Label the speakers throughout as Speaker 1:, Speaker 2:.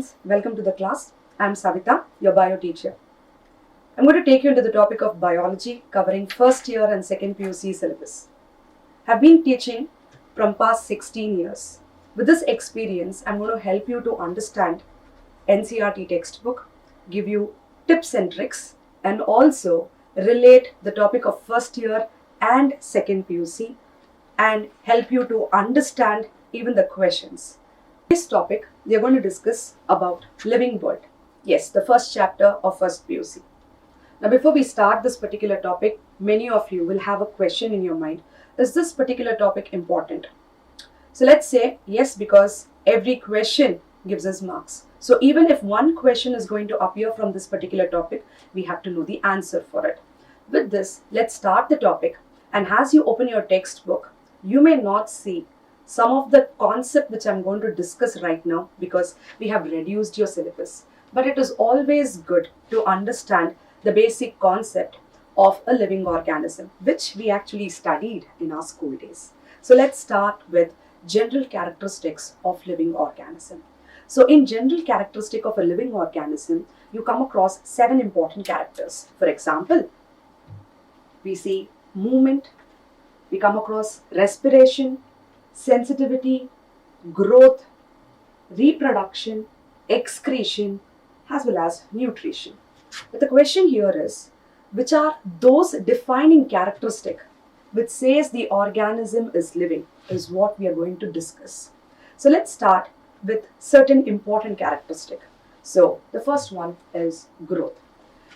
Speaker 1: students, welcome to the class. I'm Savita, your bio teacher. I'm going to take you into the topic of biology covering first year and second PUC syllabus. I've been teaching from past 16 years. With this experience, I'm going to help you to understand NCERT textbook, give you tips and tricks, and also relate the topic of first year and second PUC and help you to understand even the questions. This topic, we are going to discuss about living world. Yes, the first chapter of first PUC. Now, before we start this particular topic, many of you will have a question in your mind. Is this particular topic important? So let's say yes, because every question gives us marks. So even if one question is going to appear from this particular topic, we have to know the answer for it. With this, let's start the topic. And as you open your textbook, you may not see some of the concept which I'm going to discuss right now because we have reduced your syllabus. But it is always good to understand the basic concept of a living organism, which we actually studied in our school days. So let's start with general characteristics of living organism. So in general characteristic of a living organism, you come across 7 important characters. For example, we see movement, we come across respiration, sensitivity, growth, reproduction, excretion, as well as nutrition. But the question here is, which are those defining characteristics which says the organism is living, is what we are going to discuss. So let's start with certain important characteristics. So the first one is growth.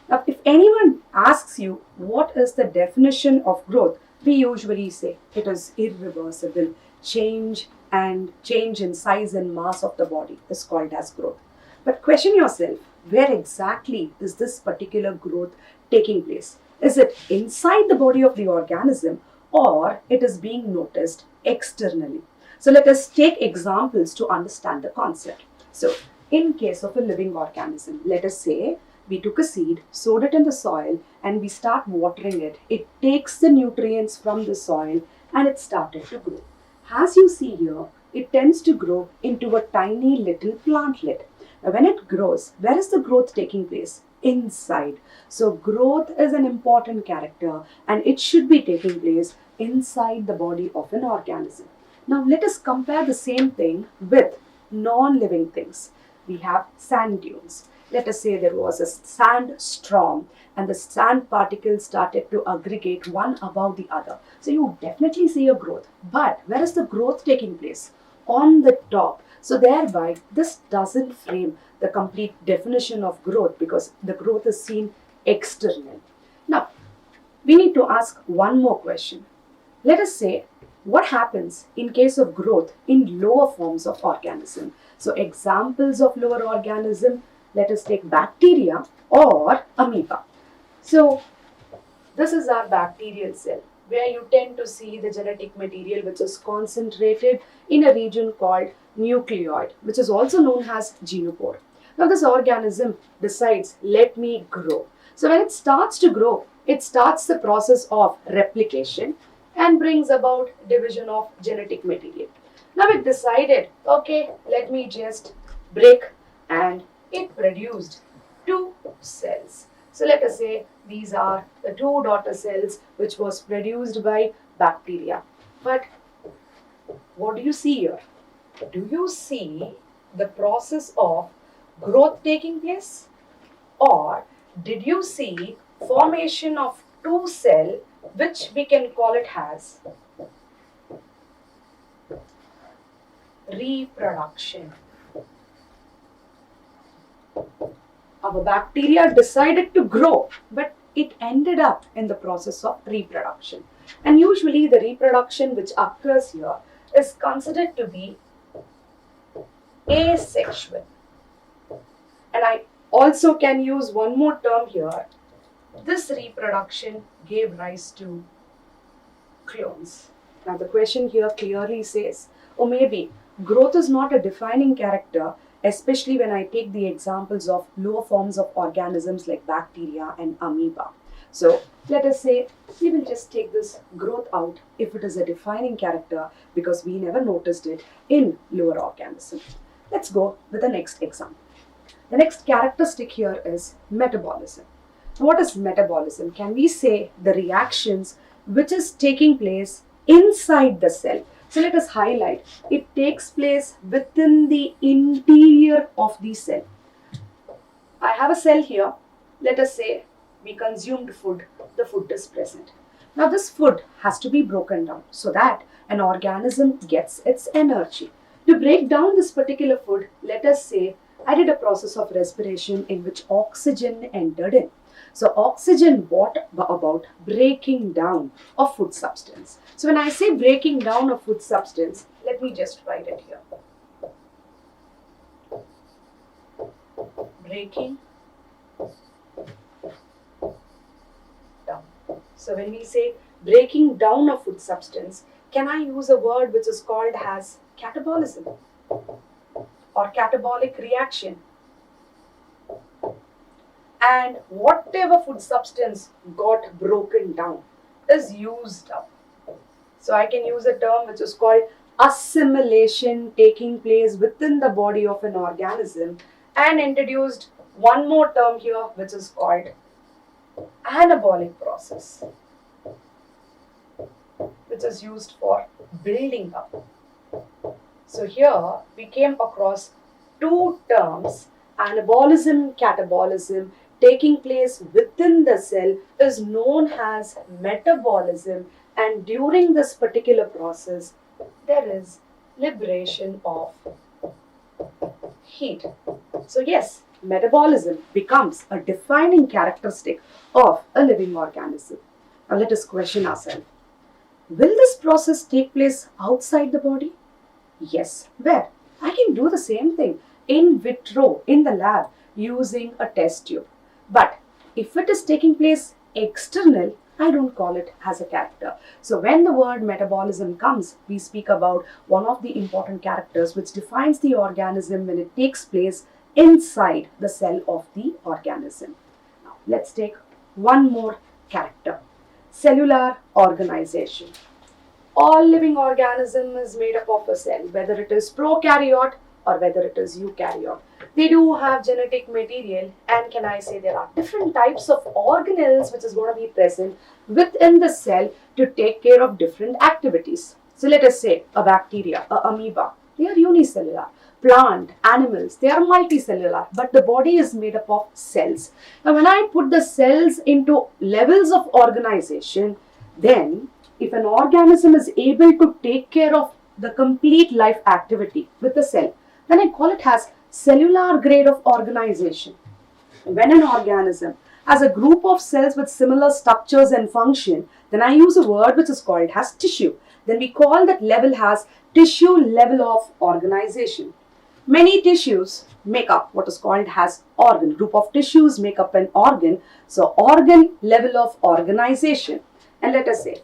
Speaker 1: Now, if anyone asks you what is the definition of growth, we usually say it is irreversible. Change in size and mass of the body is called as growth. But question yourself, where exactly is this particular growth taking place? Is it inside the body of the organism or it is being noticed externally? So let us take examples to understand the concept. So in case of a living organism, let us say we took a seed, sowed it in the soil, and we start watering it. It takes the nutrients from the soil and it started to grow. As you see here, it tends to grow into a tiny little plantlet. Now, when it grows, where is the growth taking place? Inside. So growth is an important character and it should be taking place inside the body of an organism. Now, let us compare the same thing with non-living things. We have sand dunes. Let us say there was a sand storm and the sand particles started to aggregate one above the other. So you definitely see a growth. But where is the growth taking place? On the top. So thereby, this doesn't frame the complete definition of growth because the growth is seen external. Now, we need to ask one more question. Let us say, what happens in case of growth in lower forms of organism? So examples of lower organism, let us take bacteria or amoeba. So this is our bacterial cell where you tend to see the genetic material which is concentrated in a region called nucleoid, which is also known as genopore. Now this organism decides, let me grow. So when it starts to grow, it starts the process of replication and brings about division of genetic material. Now it decided, okay, let me just break, and it produced 2 cells. So let us say these are the 2 daughter cells which was produced by bacteria. But what do you see here? Do you see the process of growth taking place? Or did you see formation of 2 cells which we can call it as reproduction? Our bacteria decided to grow, but it ended up in the process of reproduction. And usually the reproduction which occurs here is considered to be asexual. And I also can use one more term here. This reproduction gave rise to clones. Now the question here clearly says, or maybe growth is not a defining character, especially when I take the examples of lower forms of organisms like bacteria and amoeba. So let us say we will just take this growth out if it is a defining character because we never noticed it in lower organisms. Let's go with the next example. The next characteristic here is metabolism. Now, what is metabolism? Can we say the reactions which is taking place inside the cell? So let us highlight. It takes place within the interior of the cell. I have a cell here. Let us say we consumed food. The food is present. Now this food has to be broken down so that an organism gets its energy. To break down this particular food, let us say I did a process of respiration in which oxygen entered in. So oxygen brought about breaking down of food substance. So when I say breaking down of food substance, let me just write it here. Breaking down. So when we say breaking down of food substance, can I use a word which is called as catabolism or catabolic reaction? And whatever food substance got broken down is used up. So I can use a term which is called assimilation taking place within the body of an organism, and introduced one more term here which is called anabolic process, which is used for building up. So here we came across two terms, anabolism, catabolism. Taking place within the cell is known as metabolism, and during this particular process there is liberation of heat. So yes, metabolism becomes a defining characteristic of a living organism. Now let us question ourselves. Will this process take place outside the body? Yes. Where? I can do the same thing in vitro, in the lab, using a test tube. But if it is taking place external, I don't call it as a character. So when the word metabolism comes, we speak about one of the important characters which defines the organism when it takes place inside the cell of the organism. Now let's take one more character. Cellular organization. All living organism is made up of a cell, whether it is prokaryote or whether it is eukaryote. They do have genetic material, and can I say there are different types of organelles which is going to be present within the cell to take care of different activities. So let us say a bacteria, a amoeba, they are unicellular. Plant, animals, they are multicellular, but the body is made up of cells. Now when I put the cells into levels of organization, then if an organism is able to take care of the complete life activity with the cell, then I call it as cellular grade of organization. When an organism has a group of cells with similar structures and function, then I use a word which is called as tissue. Then we call that level as tissue level of organization. Many tissues make up what is called as organ. Group of tissues make up an organ. So organ level of organization. And let us say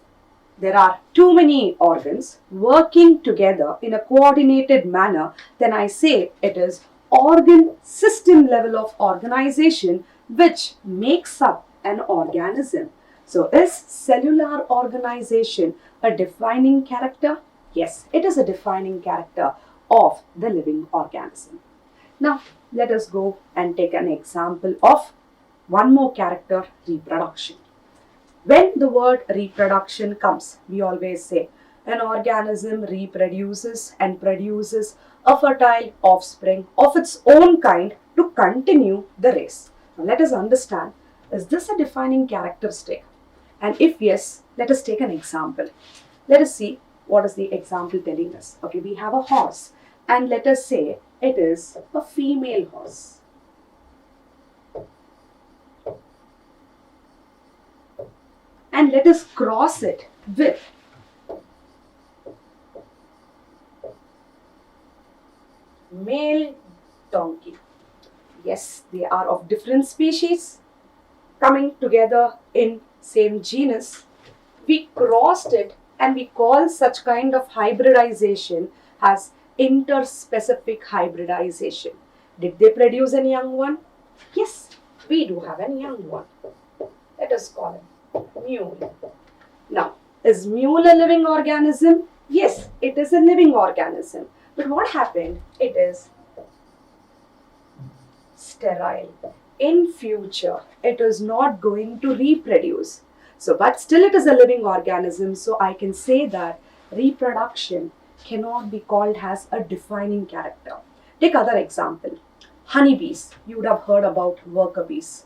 Speaker 1: there are too many organs working together in a coordinated manner, then I say it is organ system level of organization which makes up an organism. So is cellular organization a defining character? Yes, it is a defining character of the living organism. Now let us go and take an example of one more character, reproduction. When the word reproduction comes, we always say an organism reproduces and produces a fertile offspring of its own kind to continue the race. Now let us understand, is this a defining characteristic? And if yes, let us take an example. Let us see what is the example telling us. Okay, we have a horse, and let us say it is a female horse. And let us cross it with male donkey. Yes, they are of different species coming together in same genus. We crossed it and we call such kind of hybridization as interspecific hybridization. Did they produce any young one? Yes, we do have a young one. Let us call him mule. Now, is mule a living organism? Yes, it is a living organism. But what happened? It is sterile. In future, it is not going to reproduce. So, but still it is a living organism. So, I can say that reproduction cannot be called as a defining character. Take other example. Honeybees. You would have heard about worker bees.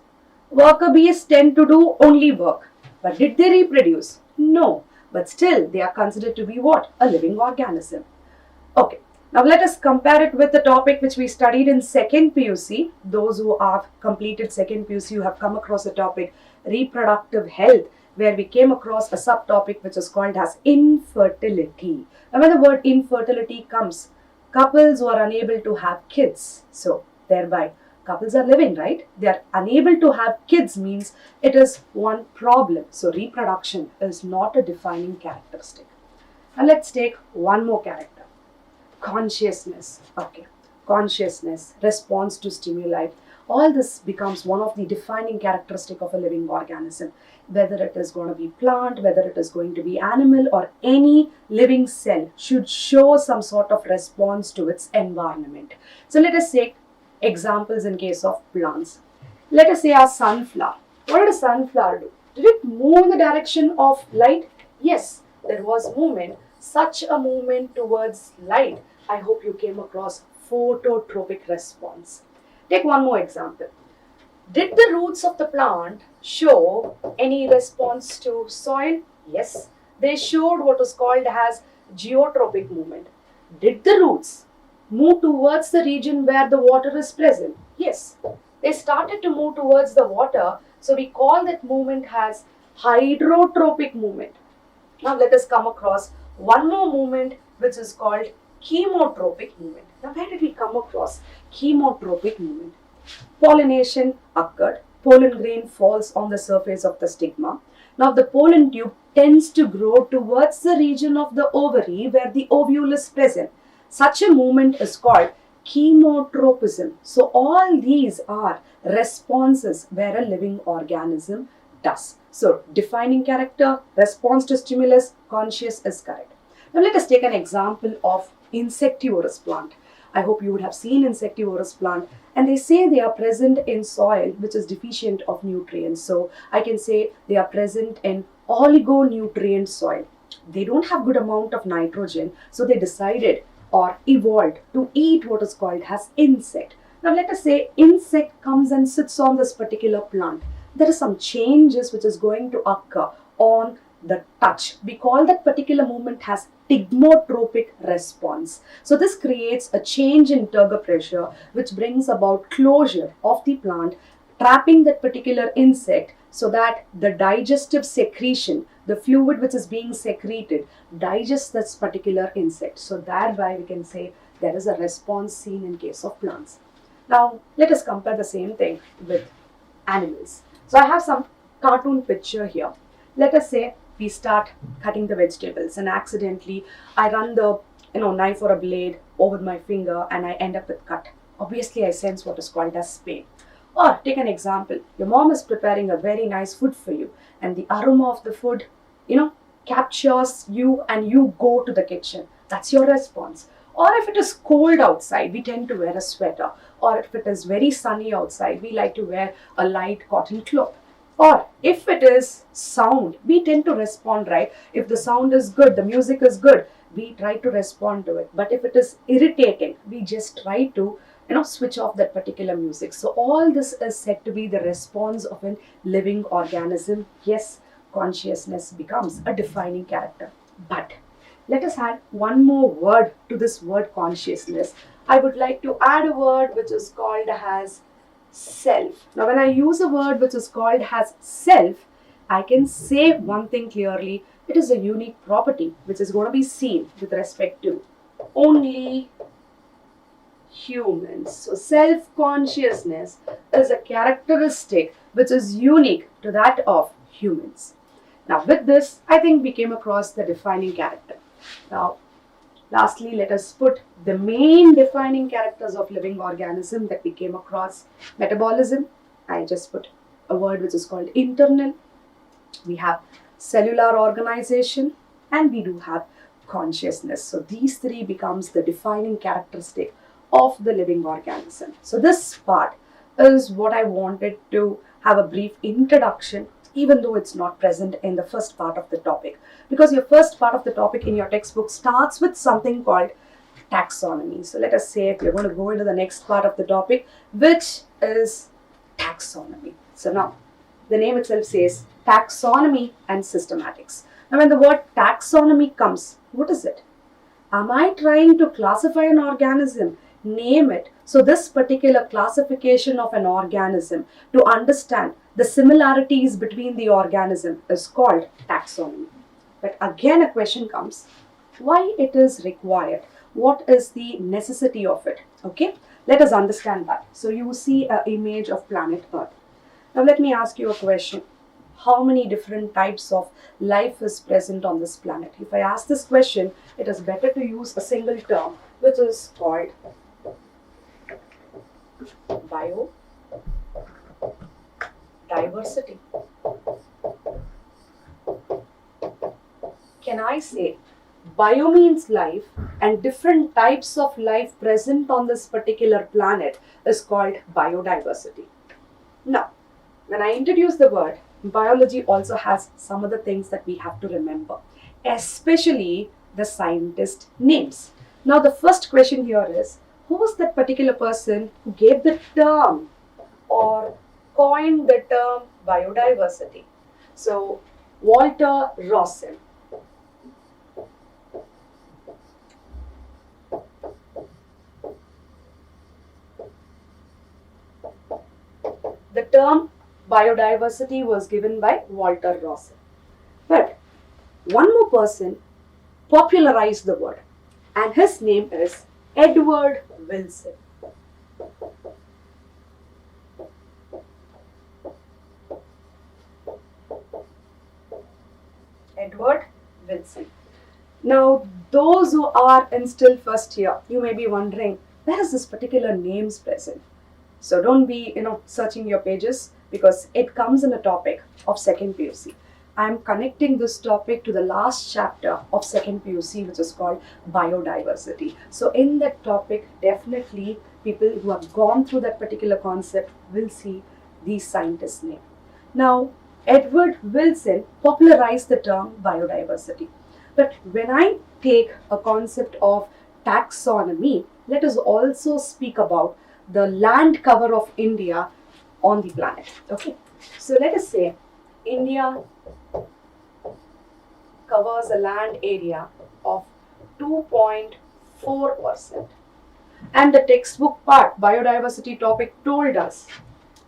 Speaker 1: Worker bees tend to do only work. But did they reproduce? No. But still, they are considered to be what? A living organism. Okay. Now let us compare it with the topic which we studied in second PUC. Those who have completed second PUC, you have come across the topic reproductive health, where we came across a subtopic which is called as infertility. Now when the word infertility comes, couples who are unable to have kids. So thereby, couples are living, right? They are unable to have kids means it is one problem. So reproduction is not a defining characteristic. Now let's take one more character. Consciousness. Okay. Consciousness, response to stimuli. All this becomes one of the defining characteristic of a living organism. Whether it is going to be plant, whether it is going to be animal, or any living cell should show some sort of response to its environment. So let us take examples in case of plants. Let us say our sunflower. What did a sunflower do? Did it move in the direction of light? Yes, there was movement. Such a movement towards light, I hope you came across phototropic response. Take one more example. Did the roots of the plant show any response to soil? Yes, they showed what is called as geotropic movement. Did the roots move towards the region where the water is present? Yes, they started to move towards the water. So we call that movement as hydrotropic movement. Now let us come across one more movement which is called chemotropic movement. Now where did we come across chemotropic movement? Pollination occurred. Pollen grain falls on the surface of the stigma. Now the pollen tube tends to grow towards the region of the ovary where the ovule is present. Such a movement is called chemotropism. So all these are responses where a living organism does. So defining character, response to stimulus, conscious is correct. Now let us take an example of insectivorous plant. I hope you would have seen insectivorous plant, and they say they are present in soil which is deficient of nutrients. So I can say they are present in oligonutrient soil. They don't have good amount of nitrogen, so they decided or evolved to eat what is called as insect. Now let us say insect comes and sits on this particular plant. There is some changes which is going to occur on the touch. We call that particular movement as tigmotropic response. So this creates a change in turgor pressure which brings about closure of the plant, trapping that particular insect so that the digestive secretion, the fluid which is being secreted, digests this particular insect. So thereby we can say there is a response seen in case of plants. Now let us compare the same thing with animals. So I have some cartoon picture here. Let us say we start cutting the vegetables and accidentally I run the knife or a blade over my finger and I end up with cut. Obviously I sense what is called as pain. Or take an example, your mom is preparing a very nice food for you and the aroma of the food, captures you and you go to the kitchen. That's your response. Or if it is cold outside, we tend to wear a sweater. Or if it is very sunny outside, we like to wear a light cotton cloth. Or if it is sound, we tend to respond, right? If the sound is good, the music is good, we try to respond to it. But if it is irritating, we just try to switch off that particular music. So all this is said to be the response of a living organism. Yes, consciousness becomes a defining character. But let us add one more word to this word consciousness. I would like to add a word which is called as self. Now when I use a word which is called as self, I can say one thing clearly. It is a unique property which is going to be seen with respect to only humans. So self-consciousness is a characteristic which is unique to that of humans. Now with this, I think we came across the defining character. Now lastly, let us put the main defining characters of living organism that we came across. Metabolism, I just put a word which is called internal. We have cellular organization and we do have consciousness. So these three becomes the defining characteristic of the living organism. So this part is what I wanted to have a brief introduction, even though it's not present in the first part of the topic. Because your first part of the topic in your textbook starts with something called taxonomy. So let us say if you're going to go into the next part of the topic, which is taxonomy. So now, the name itself says taxonomy and systematics. Now, when the word taxonomy comes, what is it? Am I trying to classify an organism, name it? So this particular classification of an organism to understand the similarities between the organism is called taxonomy. But again a question comes, why it is required? What is the necessity of it? Okay, let us understand that. So you see an image of planet Earth. Now let me ask you a question. How many different types of life is present on this planet? If I ask this question, it is better to use a single term, which is called biodiversity. Can I say bio means life and different types of life present on this particular planet is called biodiversity? Now, when I introduce the word, biology also has some other things that we have to remember, especially the scientist names. Now, the first question here is, who was that particular person who gave the term or coined the term biodiversity? So, Walter Rosen. The term biodiversity was given by Walter Rosen. But one more person popularized the word, and his name is Edward Wilson. Edward Wilson. Now, those who are in still first year, you may be wondering, where is this particular names present? So don't be, searching your pages, because it comes in the topic of second PUC. I am connecting this topic to the last chapter of second PUC, which is called biodiversity. So in that topic, definitely people who have gone through that particular concept will see these scientists' name. Now, Edward Wilson popularized the term biodiversity. But when I take a concept of taxonomy, let us also speak about the land cover of India on the planet. Okay, so let us say India covers a land area of 2.4%, and the textbook part biodiversity topic told us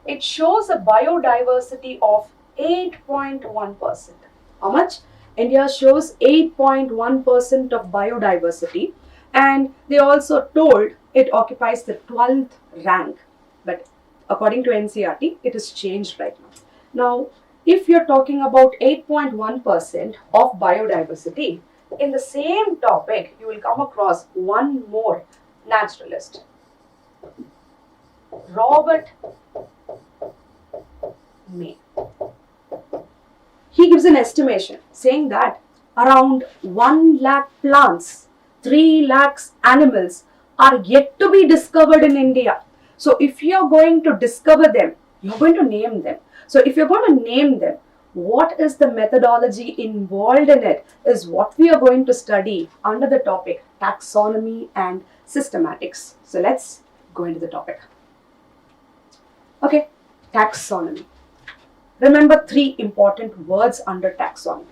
Speaker 1: it shows a biodiversity of 8.1%. How much? India shows 8.1% of biodiversity, and they also told it occupies the 12th rank. But according to NCERT, it is changed right now. Now, if you're talking about 8.1% of biodiversity, in the same topic, you will come across one more naturalist, Robert May. He gives an estimation saying that around 1 lakh plants, 3 lakhs animals are yet to be discovered in India. So if you're going to discover them, you're going to name them. So if you're going to name them, what is the methodology involved in it is what we are going to study under the topic taxonomy and systematics. So let's go into the topic. Okay, taxonomy. Remember 3 important words under taxonomy.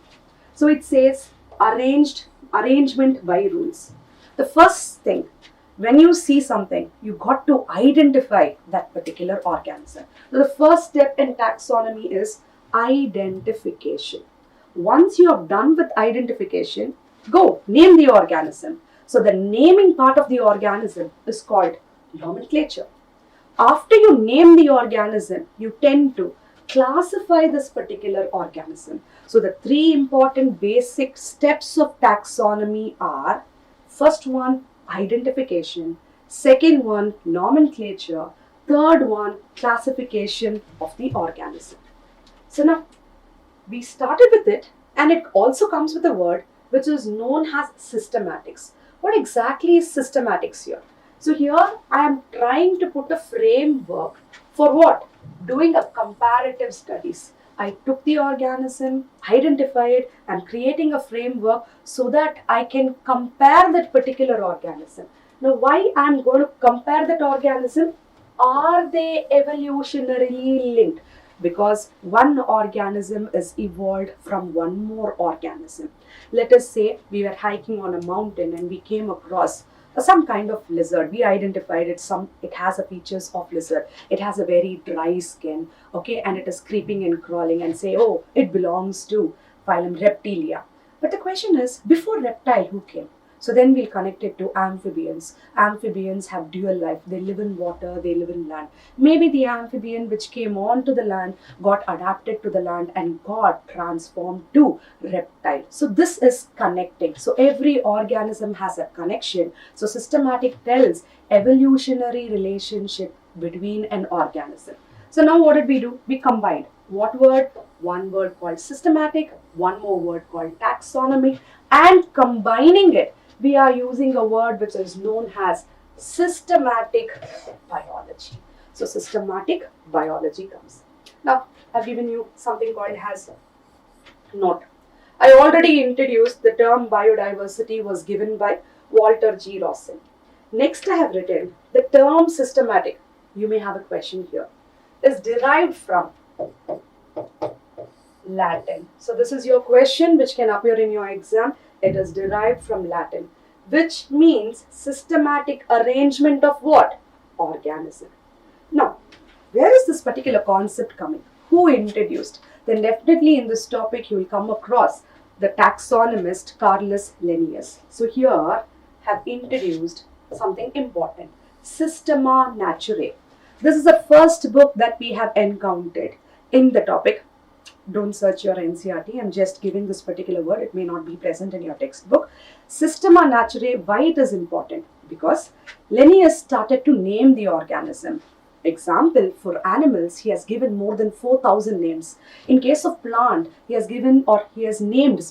Speaker 1: So it says arrangement by rules. The first thing, when you see something, you got to identify that particular organism. So the first step in taxonomy is identification. Once you have done with identification, go name the organism. So the naming part of the organism is called nomenclature. After you name the organism, you tend to classify this particular organism. So the 3 important basic steps of taxonomy are, first one, identification, second one, nomenclature, third one, classification of the organism. So now, we started with it, and it also comes with a word which is known as systematics. What exactly is systematics here? So here I am trying to put a framework for what? Doing a comparative studies. I took the organism, identify it, and creating a framework so that I can compare that particular organism. Now, why I am going to compare that organism? Are they evolutionarily linked? Because one organism is evolved from one more organism. Let us say we were hiking on a mountain and we came across some kind of lizard. We identified it has a features of lizard. It has a very dry skin, okay, and it is creeping and crawling, and say, oh, it belongs to phylum Reptilia. But the question is, before reptile, who came? So then we'll connect it to amphibians. Amphibians have dual life. They live in water, they live in land. Maybe the amphibian which came onto the land got adapted to the land and got transformed to reptile. So this is connecting. So every organism has a connection. So systematic tells evolutionary relationship between an organism. So now what did we do? We combined. What word? One word called systematic, one more word called taxonomy, and combining it, we are using a word which is known as systematic biology. So systematic biology comes. Now, I've given you something called as note. I already introduced the term biodiversity was given by Walter G. Rawson. Next, I have written the term systematic. You may have a question here. Is derived from Latin. So this is your question which can appear in your exam. It is derived from Latin, which means systematic arrangement of what? Organism. Now, where is this particular concept coming? Who introduced? Then definitely in this topic you will come across the taxonomist Carolus Linnaeus. So here have introduced something important. Systema Naturae. This is the first book that we have encountered in the topic. Don't search your NCERT. I'm just giving this particular word. It may not be present in your textbook. Systema Naturae, why it is important? Because Linnaeus started to name the organism. Example, for animals, he has given more than 4,000 names. In case of plant, he has named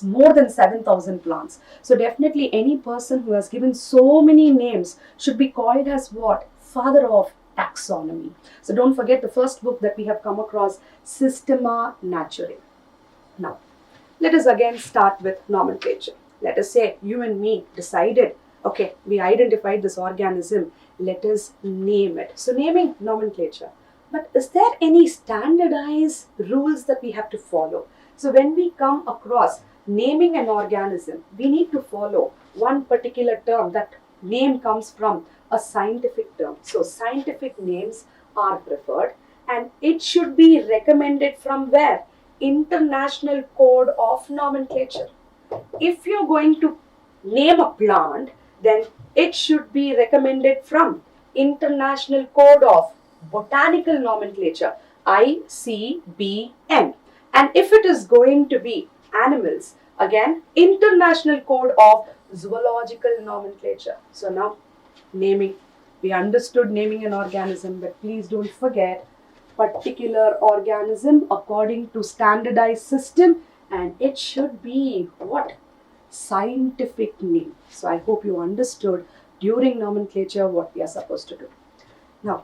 Speaker 1: more than 7,000 plants. So definitely any person who has given so many names should be called as what? Father of taxonomy. So don't forget the first book that we have come across, Systema Naturae. Now, let us again start with nomenclature. Let us say you and me decided, okay, we identified this organism, let us name it. So naming, nomenclature. But is there any standardized rules that we have to follow? So when we come across naming an organism, we need to follow one particular term. That name comes from a scientific term. So scientific names are preferred, and it should be recommended from where? International Code of Nomenclature. If you're going to name a plant, then it should be recommended from International Code of Botanical Nomenclature, ICBN. And if it is going to be animals, again, International Code of Zoological Nomenclature. So now, naming. We understood naming an organism, but please don't forget particular organism according to standardized system, and it should be what? Scientific name. So I hope you understood during nomenclature what we are supposed to do. Now,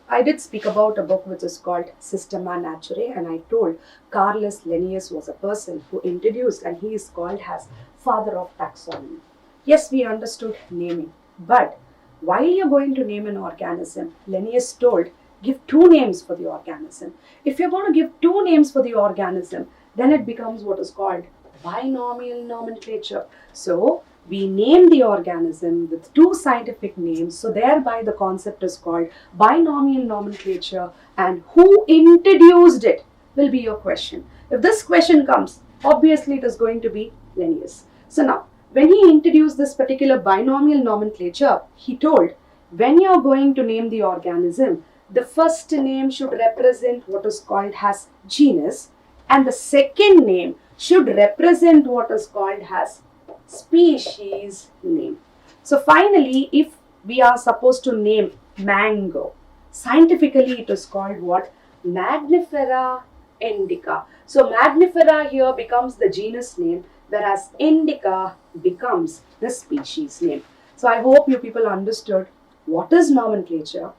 Speaker 1: I did speak about a book which is called Systema Naturae, and I told Carolus Linnaeus was a person who introduced, and he is called as father of taxonomy. Yes, we understood naming, but while you're going to name an organism, Linnaeus told, give two names for the organism. If you're going to give two names for the organism, then it becomes what is called binomial nomenclature. So we name the organism with two scientific names, so thereby the concept is called binomial nomenclature. And who introduced it will be your question. If this question comes, obviously it is going to be Linnaeus. So now, when he introduced this particular binomial nomenclature, he told, when you're going to name the organism, the first name should represent what is called as genus, and the second name should represent what is called as species name. So finally, if we are supposed to name mango, scientifically it is called what? Magnifera indica. So Magnifera here becomes the genus name, whereas indica becomes the species name. So I hope you people understood what is nomenclature?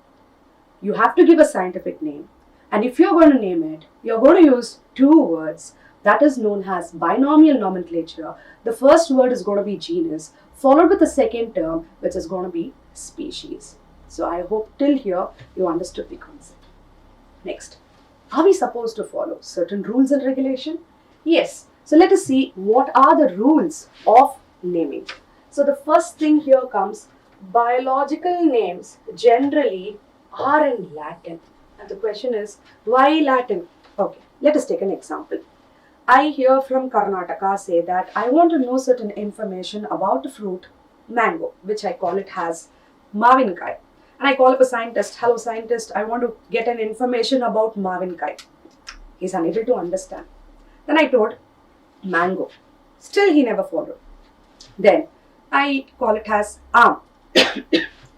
Speaker 1: You have to give a scientific name. And if you're going to name it, you're going to use two words that is known as binomial nomenclature. The first word is going to be genus, followed with the second term, which is going to be species. So I hope till here you understood the concept. Next, are we supposed to follow certain rules and regulation? Yes. So let us see what are the rules of naming. So the first thing here comes, biological names generally are in Latin. And the question is, why Latin? Okay, let us take an example. I hear from Karnataka say that I want to know certain information about a fruit, mango, which I call it as Mavinkai. And I call up a scientist, hello scientist, I want to get an information about Mavinkai. He's unable to understand. Then I told mango. Still he never followed. Then I call it as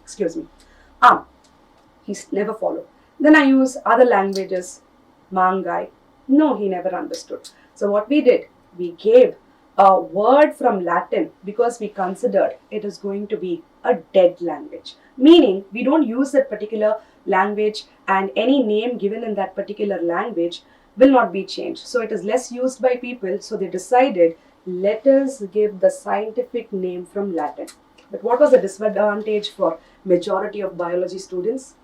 Speaker 1: excuse me, He's never followed. Then I use other languages, mangai. No, he never understood. So what we did, we gave a word from Latin because we considered it is going to be a dead language. Meaning we don't use that particular language and any name given in that particular language will not be changed. So it is less used by people. So they decided, let us give the scientific name from Latin. But what was the disadvantage for majority of biology students?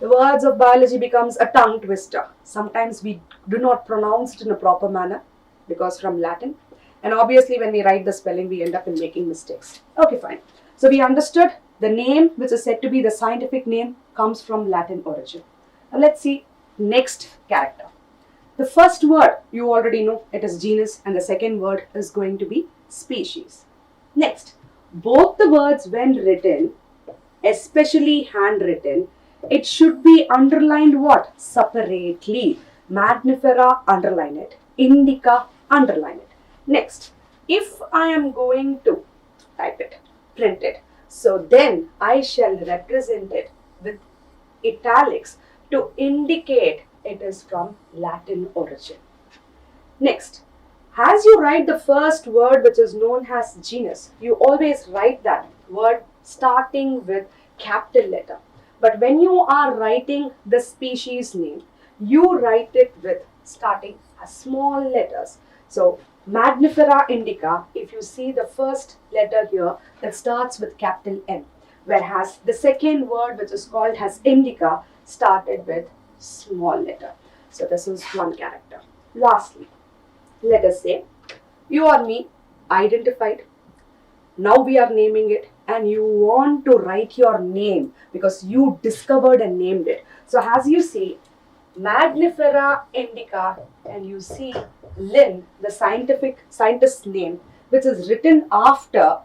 Speaker 1: The words of biology becomes a tongue twister. Sometimes we do not pronounce it in a proper manner because from Latin. And obviously when we write the spelling, we end up in making mistakes. Okay, fine. So we understood the name which is said to be the scientific name comes from Latin origin. Now let's see next character. The first word you already know, it is genus, and the second word is going to be species. Next, both the words when written, especially handwritten, it should be underlined what? Separately. Magnifera, underline it. Indica, underline it. Next, if I am going to type it, print it, so then I shall represent it with italics to indicate it is from Latin origin. Next, as you write the first word which is known as genus, you always write that word starting with capital letter. But when you are writing the species name, you write it with starting as small letters. So Magnifera indica, if you see the first letter here, that starts with capital M. Whereas the second word which is called as indica started with small letter. So this is one character. Lastly, let us say you or me identified. Now we are naming it and you want to write your name because you discovered and named it. So as you see Magnifera indica and you see Lin, the scientist's name, which is written after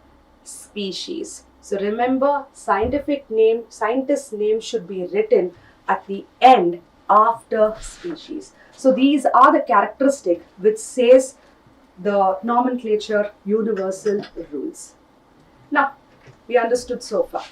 Speaker 1: species. So remember, scientist's name should be written at the end after species. So these are the characteristics which says the nomenclature universal rules. Now, we understood so far.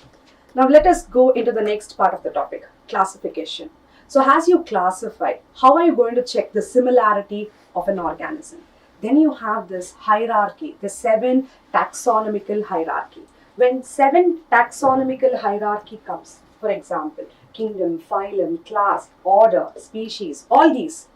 Speaker 1: Now let us go into the next part of the topic, classification. So as you classify, how are you going to check the similarity of an organism? Then you have this hierarchy, the 7 taxonomical hierarchy. When 7 taxonomical hierarchy comes, for example, kingdom, phylum, class, order, species, all these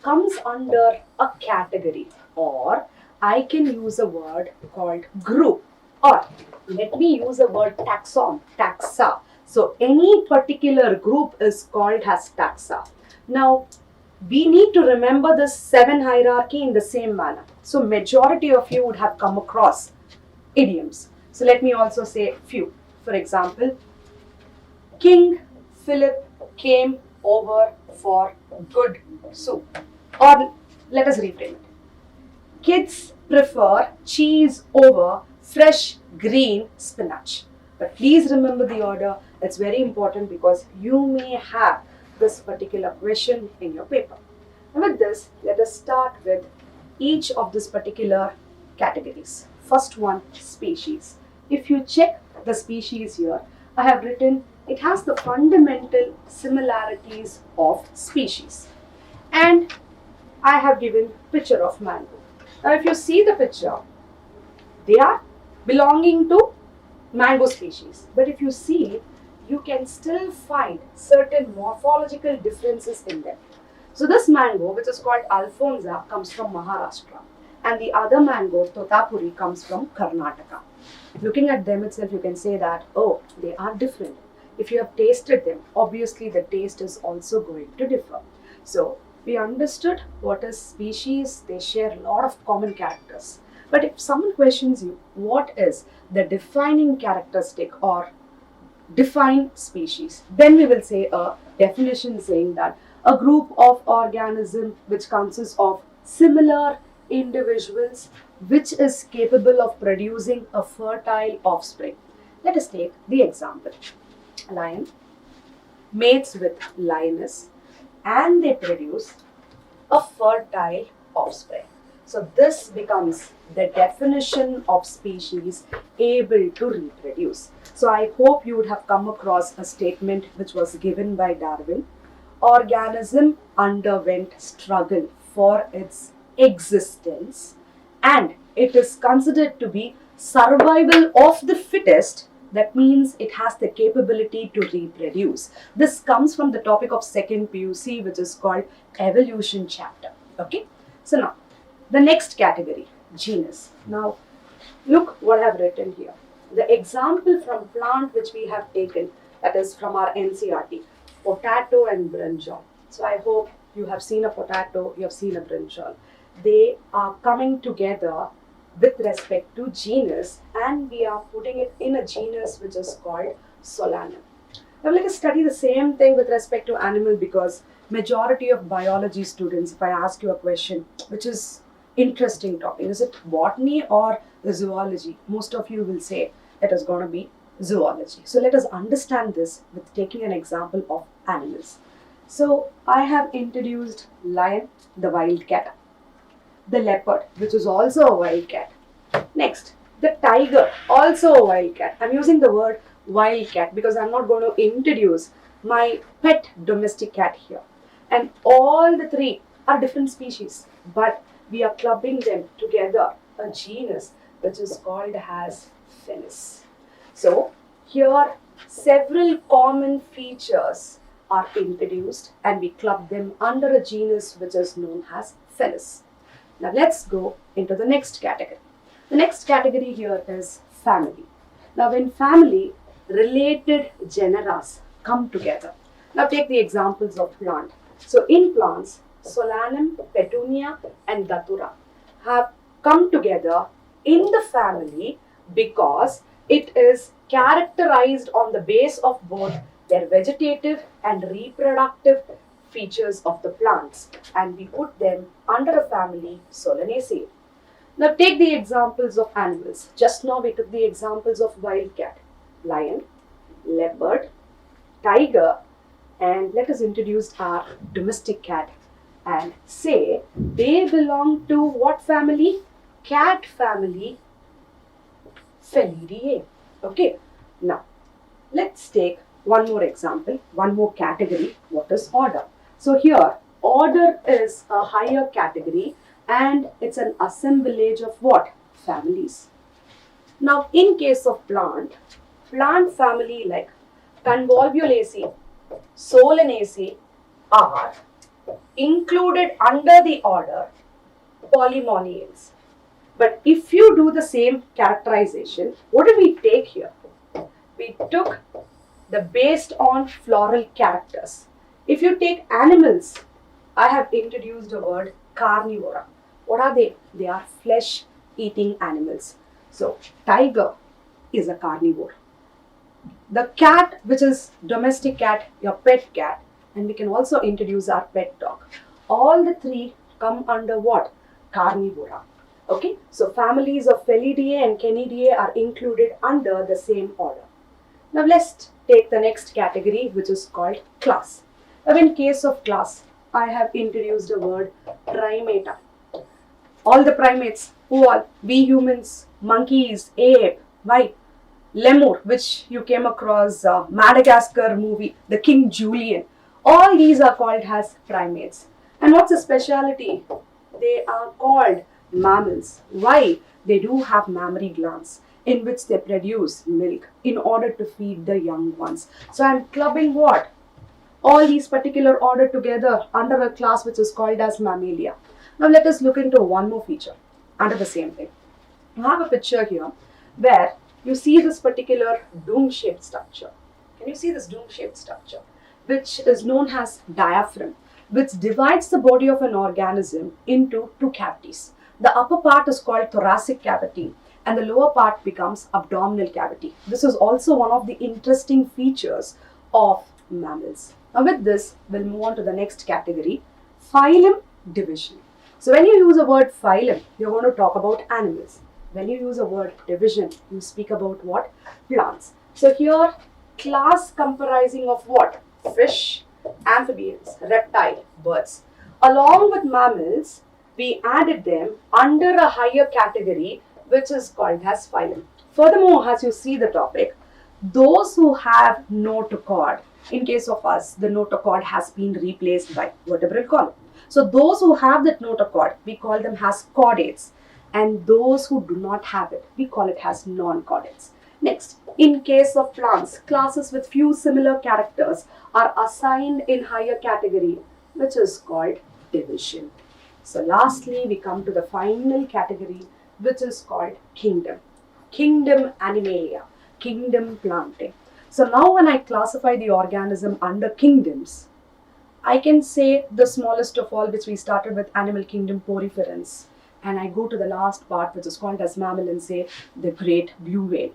Speaker 1: comes under a category, or I can use a word called group, or let me use a word taxon, taxa. So any particular group is called as taxa. Now we need to remember this 7 hierarchy in the same manner. So majority of you would have come across idioms. So let me also say few. For example, King Philip came over for good soup. Or let us reframe it. Kids prefer cheese over fresh green spinach. But please remember the order. It's very important because you may have this particular question in your paper. And with this, let us start with each of these particular categories. First one, species. If you check the species here, I have written it has the fundamental similarities of species. And I have given picture of mango. Now if you see the picture, they are belonging to mango species. But if you see, you can still find certain morphological differences in them. So this mango, which is called Alfonsa, comes from Maharashtra, and the other mango, Totapuri, comes from Karnataka. Looking at them itself, you can say that, oh, they are different. If you have tasted them, obviously the taste is also going to differ. So we understood what is species, they share a lot of common characters. But if someone questions you, what is the defining characteristic or define species, then we will say a definition saying that a group of organisms which consists of similar individuals which is capable of producing a fertile offspring. Let us take the example. Lion mates with lioness and they produce a fertile offspring. So this becomes the definition of species able to reproduce. So I hope you would have come across a statement which was given by Darwin. Organism underwent struggle for its existence and it is considered to be survival of the fittest. That means it has the capability to reproduce. This comes from the topic of second PUC, which is called evolution chapter. Okay. So now the next category, genus. Now look what I have written here. The example from plant which we have taken, that is from our NCRT, potato and brinjal. So I hope you have seen a potato, you have seen a brinjal. They are coming together with respect to genus, and we are putting it in a genus which is called Solanum. Now let us study the same thing with respect to animal, because majority of biology students, if I ask you a question which is interesting topic, is it botany or zoology? Most of you will say it is going to be zoology. So let us understand this with taking an example of animals. So I have introduced lion, the wild cat, the leopard, which is also a wild cat. Next, the tiger, also a wild cat. I'm using the word wild cat because I'm not going to introduce my pet domestic cat here. And all the three are different species, but we are clubbing them together, a genus which is called as Felis. So here several common features are introduced and we club them under a genus which is known as Felis. Now let's go into the next category. The next category here is family. Now when family, related genera come together. Now take the examples of plant. So in plants, Solanum, Petunia and Datura have come together in the family because it is characterized on the base of both their vegetative and reproductive features of the plants, and we put them under a family Solanaceae. Now take the examples of animals. Just now we took the examples of wild cat, lion, leopard, tiger, and let us introduce our domestic cat and say they belong to what family? Cat family Felidae. Okay. Now let's take one more example, one more category. What is order? So here, order is a higher category and it's an assemblage of what? Families. Now, in case of plant family like Convolvulaceae, Solanaceae are included under the order Polymoniales. But if you do the same characterization, what did we take here? We took the based on floral characters. If you take animals, I have introduced a word carnivora. What are they? They are flesh-eating animals. So, tiger is a carnivore. The cat, which is domestic cat, your pet cat, and we can also introduce our pet dog. All the three come under what? Carnivora. Okay, so families of Felidae and Canidae are included under the same order. Now let's take the next category, which is called class. Now in case of class, I have introduced a word primata. All the primates, who are we humans, monkeys, ape, why? Lemur, which you came across Madagascar movie, the King Julian. All these are called as primates. And what's the speciality? They are called mammals. Why? They do have mammary glands. in which they produce milk in order to feed the young ones. So I'm clubbing what? All these particular order together under a class which is called as mammalia. Now let us look into one more feature under the same thing. You have a picture here where you see this particular dome-shaped structure. Can you see this dome-shaped structure? Which is known as diaphragm, which divides the body of an organism into two cavities. The upper part is called thoracic cavity and the lower part becomes abdominal cavity. This is also one of the interesting features of mammals. Now with this, we'll move on to the next category, phylum division. So when you use a word phylum, you're going to talk about animals. When you use a word division, you speak about what? Plants. So here, class comprising of what? Fish, amphibians, reptile, birds. Along with mammals, we added them under a higher category which is called as phylum. Furthermore, as you see the topic, those who have notochord, in case of us, the notochord has been replaced by vertebral column. So those who have that notochord, we call them as chordates, and those who do not have it, we call it as non-chordates. Next, in case of plants, classes with few similar characters are assigned in higher category, which is called division. So lastly, we come to the final category, which is called kingdom. Kingdom Animalia, kingdom Plantae. So now when I classify the organism under kingdoms, I can say the smallest of all, which we started with animal kingdom Poriferans, and I go to the last part which is called as mammal and say the great blue whale.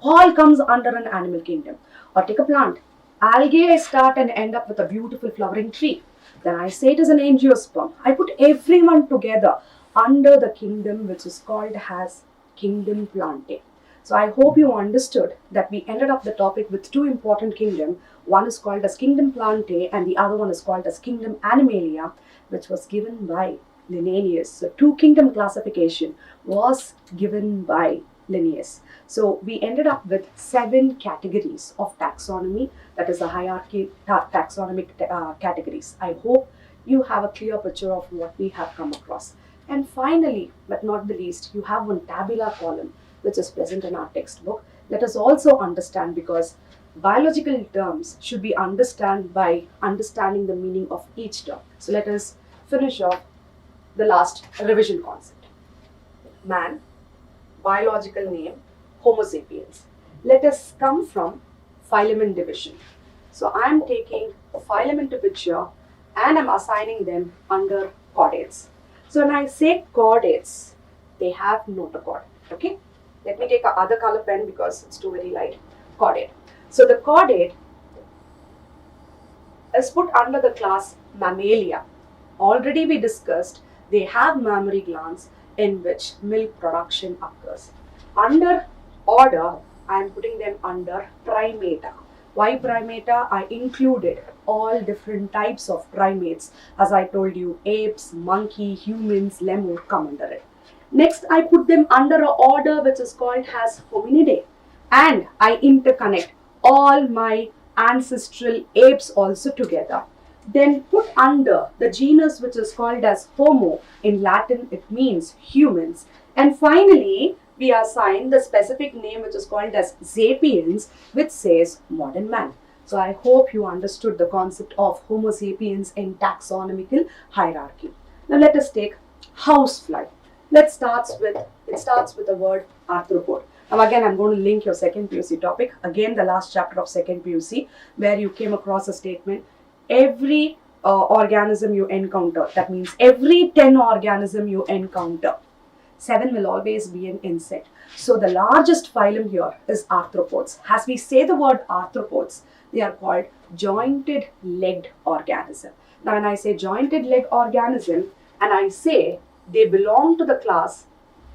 Speaker 1: All comes under an animal kingdom. Or take a plant. Algae, I start and end up with a beautiful flowering tree. Then I say it is an angiosperm. I put everyone together under the kingdom which is called as kingdom Plantae. So I hope you understood that we ended up the topic with two important kingdoms. One is called as kingdom Plantae and the other one is called as kingdom Animalia, which was given by Linnaeus. So two kingdom classification was given by Linnaeus. So we ended up with 7 categories of taxonomy, that is a hierarchy taxonomic categories. I hope you have a clear picture of what we have come across. And finally, but not the least, you have one tabular column which is present in our textbook. Let us also understand, because biological terms should be understood by understanding the meaning of each term. So let us finish off the last revision concept. Man, biological name, Homo sapiens. Let us come from phylum and division. So I am taking phylum into picture and I am assigning them under chordates. So when I say chordates, they have notochord. Okay? Let me take a other color pen because it's too very light. Chordate. So the chordate is put under the class Mammalia. Already we discussed they have mammary glands in which milk production occurs. Under order, I am putting them under Primata. Why Primata? I included all different types of primates. As I told you, apes, monkey, humans, lemur come under it. Next, I put them under an order which is called as Hominidae. And I interconnect all my ancestral apes also together. Then put under the genus which is called as Homo. In Latin, it means humans. And finally, we assign the specific name which is called as sapiens, which says modern man. So I hope you understood the concept of Homo sapiens in taxonomical hierarchy. Now let us take housefly. It starts with the word arthropod. Now again, I'm going to link your second PUC topic. Again, the last chapter of second PUC, where you came across a statement. Every organism you encounter, that means every 10 organism you encounter, 7 will always be an insect. So the largest phylum here is arthropods. As we say the word arthropods, they are called jointed legged organism. Now when I say jointed leg organism and I say they belong to the class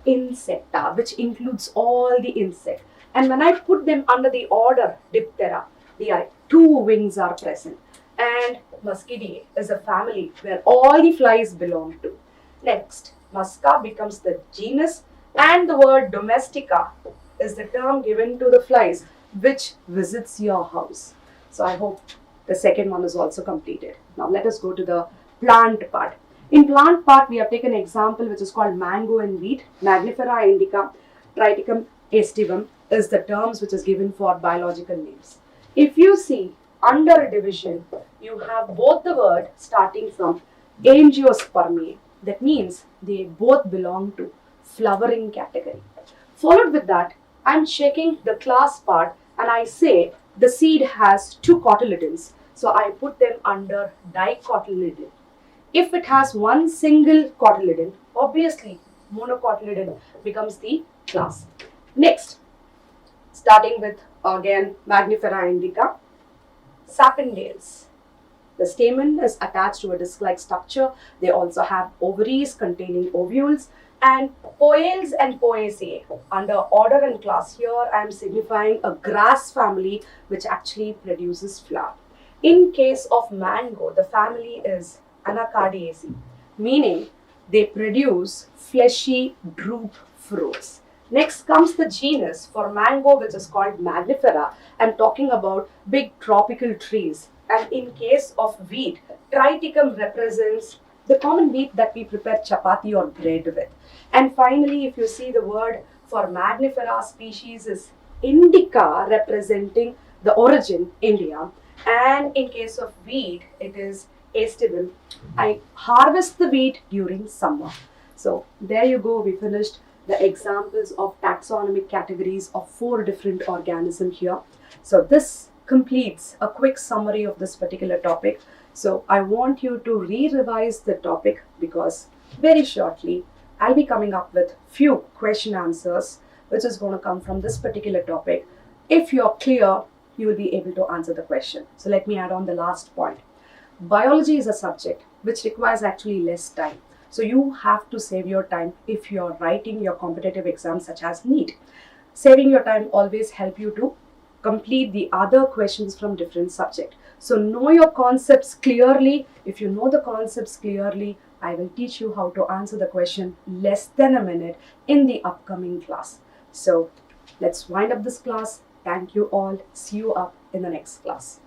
Speaker 1: Insecta, which includes all the insect. And when I put them under the order Diptera, their 2 wings are present. And Muscidae is a family where all the flies belong to. Next, Musca becomes the genus, and the word Domestica is the term given to the flies which visits your house. So I hope the second one is also completed. Now let us go to the plant part. In plant part, we have taken an example which is called mango and wheat, Magnifera indica, Triticum estivum is the terms which is given for biological names. If you see under a division, you have both the word starting from angiospermae. That means they both belong to flowering category. Followed with that, I'm checking the class part and I say the seed has two cotyledons. So I put them under dicotyledon. If it has one single cotyledon, obviously monocotyledon becomes the class. Next, starting with again Magnifera indica, sapindales. The stamen is attached to a disc-like structure. They also have ovaries containing ovules and poales and poaceae. Under order and class here, I am signifying a grass family which actually produces flower. In case of mango, the family is Anacardiaceae, meaning they produce fleshy drupe fruits. Next comes the genus for mango, which is called Magnifera. I'm talking about big tropical trees. And in case of wheat, triticum represents the common wheat that we prepare chapati or bread with. And finally, if you see the word for Magnifera species is indica, representing the origin India. And in case of wheat, it is estival. I harvest the wheat during summer. So there you go, we finished the examples of taxonomic categories of 4 different organisms here. So this completes a quick summary of this particular topic. So I want you to re-revise the topic because very shortly I'll be coming up with few question answers which is going to come from this particular topic. If you're clear, you will be able to answer the question. So let me add on the last point. Biology is a subject which requires actually less time. So you have to save your time if you're writing your competitive exams such as NEET. Saving your time always help you to complete the other questions from different subject. So know your concepts clearly. If you know the concepts clearly, I will teach you how to answer the question less than a minute in the upcoming class. So let's wind up this class. Thank you all. See you up in the next class.